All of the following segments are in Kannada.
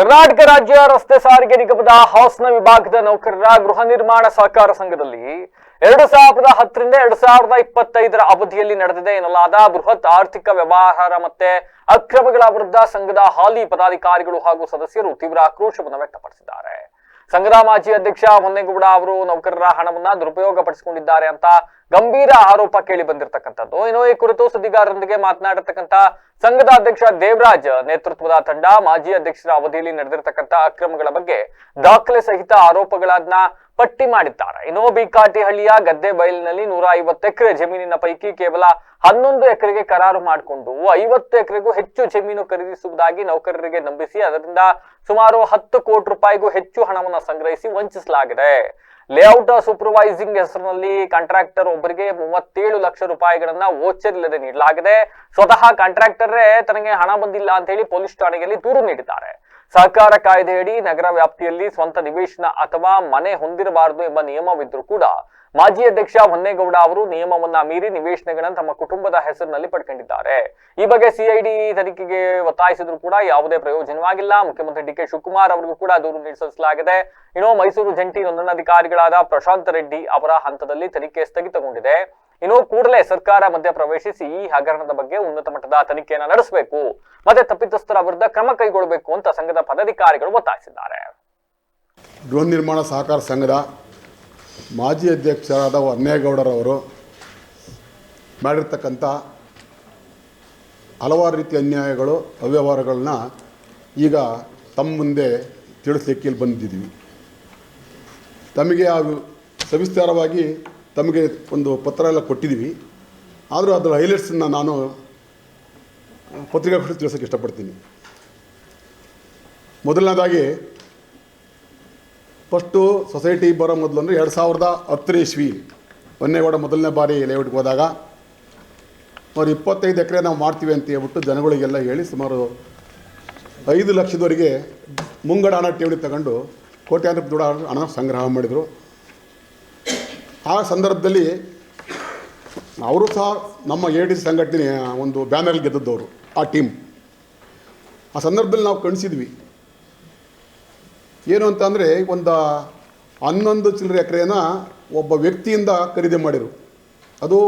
ಕರ್ನಾಟಕ ರಾಜ್ಯ ರಸ್ತೆ ಸಾರಿಗೆ ನಿಗಮದ ಹಾಸನ ವಿಭಾಗದ ನೌಕರರ ಗೃಹ ನಿರ್ಮಾಣ ಸಹಕಾರ ಸಂಘದಲ್ಲಿ 2010ರಿಂದ 2025ರ ಅವಧಿಯಲ್ಲಿ ನಡೆದಿದೆ ಎನ್ನಲಾದ ಬೃಹತ್ ಆರ್ಥಿಕ ವ್ಯವಹಾರ ಮತ್ತೆ ಅಕ್ರಮಗಳ ವಿರುದ್ಧ ಸಂಘದ ಹಾಲಿ ಪದಾಧಿಕಾರಿಗಳು ಹಾಗೂ ಸದಸ್ಯರು ತೀವ್ರ ಆಕ್ರೋಶವನ್ನು ವ್ಯಕ್ತಪಡಿಸಿದ್ದಾರೆ. ಸಂಘದ ಮಾಜಿ ಅಧ್ಯಕ್ಷ ಹೊನ್ನೇಗೌಡ ಅವರು ನೌಕರರ ಹಣವನ್ನ ದುರುಪಯೋಗ ಪಡಿಸಿಕೊಂಡಿದ್ದಾರೆ ಅಂತ ಗಂಭೀರ ಆರೋಪ ಕೇಳಿ ಬಂದಿರತಕ್ಕಂಥದ್ದು. ಇನ್ನು ಈ ಕುರಿತು ಸುದ್ದಿಗಾರರೊಂದಿಗೆ ಮಾತನಾಡಿರ್ತಕ್ಕಂಥ ಸಂಘದ ಅಧ್ಯಕ್ಷ ದೇವರಾಜ್ ನೇತೃತ್ವದ ತಂಡ ಮಾಜಿ ಅಧ್ಯಕ್ಷರ ಅವಧಿಯಲ್ಲಿ ನಡೆದಿರತಕ್ಕಂಥ ಅಕ್ರಮಗಳ ಬಗ್ಗೆ ದಾಖಲೆ ಸಹಿತ ಆರೋಪಗಳನ್ನ ಪಟ್ಟಿ ಮಾಡಿದ್ದಾರೆ. ಇನ್ನು ಬಿಕಾಟಿಹಳ್ಳಿಯ ಗದ್ದೆ ಬಯಲಿನಲ್ಲಿ 150 ಎಕರೆ ಜಮೀನಿನ ಪೈಕಿ ಕೇವಲ 11 ಎಕರೆಗೆ ಕರಾರು ಮಾಡಿಕೊಂಡು 50 ಎಕರೆಗೂ ಹೆಚ್ಚು ಜಮೀನು ಖರೀದಿಸುವುದಾಗಿ ನೌಕರರಿಗೆ ನಂಬಿಸಿ ಅದರಿಂದ ಸುಮಾರು 10 ಕೋಟಿ ರೂಪಾಯಿಗೂ ಹೆಚ್ಚು ಹಣವನ್ನು ಸಂಗ್ರಹಿಸಿ ವಂಚಿಸಲಾಗಿದೆ. ಲೇಔಟ್ ಸೂಪರ್ವೈಸಿಂಗ್ ಹೆಸರಿನಲ್ಲಿ ಕಾಂಟ್ರಾಕ್ಟರ್ ಒಬ್ಬರಿಗೆ 37 ಲಕ್ಷ ರೂಪಾಯಿಗಳನ್ನ ವೋಚರ್ ಇಲ್ಲದೆ ನೀಡಲಾಗಿದೆ. ಸ್ವತಃ ಕಾಂಟ್ರಾಕ್ಟರೇ ತನಗೆ ಹಣ ಬಂದಿಲ್ಲ ಅಂತ ಹೇಳಿ ಪೊಲೀಸ್ ಠಾಣೆಯಲ್ಲಿ ದೂರು ನೀಡಿದ್ದಾರೆ. ಸಹಕಾರ ಕಾಯ್ದೆಯಡಿ ನಗರ ವ್ಯಾಪ್ತಿಯಲ್ಲಿ ಸ್ವಂತ ನಿವೇಶನ ಅಥವಾ ಮನೆ ಹೊಂದಿರಬಾರದು ಎಂಬ ನಿಯಮವಿದ್ರೂ ಕೂಡ ಮಾಜಿ ಅಧ್ಯಕ್ಷ ಹೊನ್ನೇಗೌಡ ಅವರು ನಿಯಮವನ್ನ ಮೀರಿ ನಿವೇಶನಗಳನ್ನು ತಮ್ಮ ಕುಟುಂಬದ ಹೆಸರಿನಲ್ಲಿ ಪಡ್ಕೊಂಡಿದ್ದಾರೆ. ಈ ಬಗ್ಗೆ ಸಿಐಡಿ ತನಿಖೆಗೆ ಒತ್ತಾಯಿಸಿದ್ರು ಕೂಡ ಯಾವುದೇ ಪ್ರಯೋಜನವಾಗಿಲ್ಲ. ಮುಖ್ಯಮಂತ್ರಿ ಡಿ ಕೆ ಶಿವಕುಮಾರ್ ಅವರಿಗೂ ಕೂಡ ದೂರು ನೀಡಿಸಲಾಗಿದೆ. ಇನ್ನು ಮೈಸೂರು ಜಂಟಿ ನೋಂದಣಾಧಿಕಾರಿಗಳಾದ ಪ್ರಶಾಂತ್ ರೆಡ್ಡಿ ಅವರ ಹಂತದಲ್ಲಿ ತನಿಖೆ ಸ್ಥಗಿತಗೊಂಡಿದೆ. ಇನ್ನು ಕೂಡಲೇ ಸರ್ಕಾರ ಮಧ್ಯ ಪ್ರವೇಶಿಸಿ ಈ ಹಗರಣದ ಬಗ್ಗೆ ಉನ್ನತ ಮಟ್ಟದ ತನಿಖೆಯನ್ನು ನಡೆಸಬೇಕು ಮತ್ತೆ ತಪ್ಪಿತಸ್ಥರ ವಿರುದ್ಧ ಕ್ರಮ ಕೈಗೊಳ್ಳಬೇಕು ಅಂತ ಸಂಘದ ಪದಾಧಿಕಾರಿಗಳು ಒತ್ತಾಯಿಸಿದ್ದಾರೆ. ಗೃಹ ನಿರ್ಮಾಣ ಸಹಕಾರ ಸಂಘದ ಮಾಜಿ ಅಧ್ಯಕ್ಷರಾದ ಹೊನ್ನೇಗೌಡರವರು ಮಾಡಿರ್ತಕ್ಕಂಥ ಹಲವಾರು ರೀತಿಯ ಅನ್ಯಾಯಗಳು ಅವ್ಯವಹಾರಗಳನ್ನ ಈಗ ತಮ್ಮ ಮುಂದೆ ತಿಳಿಸ್ಲಿಕ್ಕೆ ಇಲ್ಲಿ ಬಂದಿದ್ದೀವಿ. ತಮಗೆ ಸವಿಸ್ತಾರವಾಗಿ ತಮಗೆ ಒಂದು ಪತ್ರ ಎಲ್ಲ ಕೊಟ್ಟಿದ್ದೀವಿ. ಆದರೂ ಅದರ ಹೈಲೈಟ್ಸನ್ನು ನಾನು ಪತ್ರಿಕಾಗೋಷ್ಠಿ ತಿಳಿಸೋಕ್ಕೆ ಇಷ್ಟಪಡ್ತೀನಿ. ಮೊದಲನೇದಾಗಿ ಫಸ್ಟು ಸೊಸೈಟಿ ಬರೋ ಮೊದಲು ಅಂದರೆ 2010 ಇಸ್ವಿ ಹೊನ್ನೇಗೌಡ ಮೊದಲನೇ ಬಾರಿ ಲೇಔಟ್ಗೆ ಹೋದಾಗ ಅವ್ರು 25 ಎಕರೆ ನಾವು ಮಾಡ್ತೀವಿ ಅಂತ ಹೇಳ್ಬಿಟ್ಟು ಜನಗಳಿಗೆಲ್ಲ ಹೇಳಿ ಸುಮಾರು 5 ಲಕ್ಷದವರೆಗೆ ಮುಂಗಡ ಹಣ ಠೇವಣಿ ತಗೊಂಡು ಕೋಟ್ಯಾಂತರ ರೂಪಾಯಿ ಹಣ ಸಂಗ್ರಹ ಮಾಡಿದರು. ಆ ಸಂದರ್ಭದಲ್ಲಿ ಅವರು ಸಹ ನಮ್ಮ ADC ಸಂಘಟನೆ ಒಂದು ಬ್ಯಾನರ್ಲ್ಲಿ ಗೆದ್ದವರು ಆ ಟೀಮ್. ಆ ಸಂದರ್ಭದಲ್ಲಿ ನಾವು ಕಣಿಸಿದ್ವಿ ಏನು ಅಂತ ಅಂದರೆ ಒಂದು 11 ಚಿಲ್ಲರೆ ಎಕರೆನ ಒಬ್ಬ ವ್ಯಕ್ತಿಯಿಂದ ಖರೀದಿ ಮಾಡಿದರು. ಅದು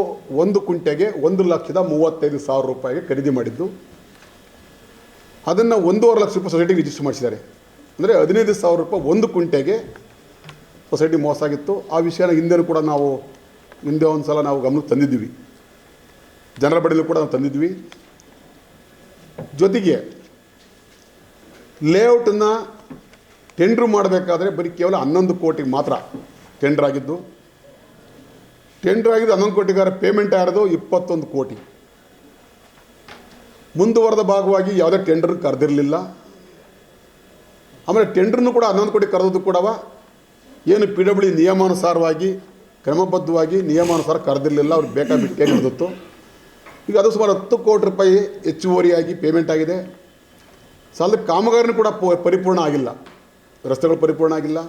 1 ಕುಂಟೆಗೆ 1,35,000 ರೂಪಾಯಿಗೆ ಖರೀದಿ ಮಾಡಿದ್ದು. ಅದನ್ನು 1.5 ಲಕ್ಷ ರೂಪಾಯಿ ಸೊಸೈಟಿಗೆ ರಿಜಿಸ್ಟರ್ ಮಾಡಿಸಿದ್ದಾರೆ. ಅಂದರೆ 15,000 ರೂಪಾಯಿ 1 ಕುಂಟೆಗೆ ಸೊಸೈಟಿ ಮೋಸ ಆಗಿತ್ತು. ಆ ವಿಷಯನ ಹಿಂದೆ ಕೂಡ ನಾವು ಮುಂದೆ ಒಂದು ಸಲ ನಾವು ಗಮನಕ್ಕೆ ತಂದಿದ್ವಿ, ಜನರ ಬಳಿಯಲ್ಲೂ ಕೂಡ ನಾವು ತಂದಿದ್ವಿ. ಜೊತೆಗೆ ಲೇಔಟನ್ನು ಟೆಂಡ್ರು ಮಾಡಬೇಕಾದ್ರೆ ಬರೀ ಕೇವಲ 11 ಕೋಟಿಗೆ ಮಾತ್ರ ಟೆಂಡರ್ ಆಗಿದ್ದು. ಟೆಂಡರ್ ಆಗಿದ್ದು 11 ಕೋಟಿಗಾರ ಪೇಮೆಂಟ್ ಆಗಿರೋದು 21 ಕೋಟಿ. ಮುಂದುವರೆದ ಭಾಗವಾಗಿ ಯಾವುದೇ ಟೆಂಡರ್ ಕರೆದಿರಲಿಲ್ಲ. ಆಮೇಲೆ ಟೆಂಡ್ರನ್ನು ಕೂಡ 11 ಕೋಟಿ ಕರೆದದ್ದು ಕೂಡ ಏನು PWD ನಿಯಮಾನುಸಾರವಾಗಿ ಕ್ರಮಬದ್ಧವಾಗಿ ನಿಯಮಾನುಸಾರ ಕರೆದಿರಲಿಲ್ಲ. ಅವ್ರಿಗೆ ಬೇಕಾಬಿಟ್ಟೇ ನಡೆದಿತ್ತು. ಈಗ ಅದು ಸುಮಾರು 10 ಕೋಟಿ ರೂಪಾಯಿ ಹೆಚ್ಚುವರಿಯಾಗಿ ಪೇಮೆಂಟ್ ಆಗಿದೆ. ಸಾಲದ ಕಾಮಗಾರಿನೂ ಕೂಡ ಪರಿಪೂರ್ಣ ಆಗಿಲ್ಲ. ರಸ್ತೆಗಳು ಪರಿಪೂರ್ಣ ಆಗಿಲ್ಲ.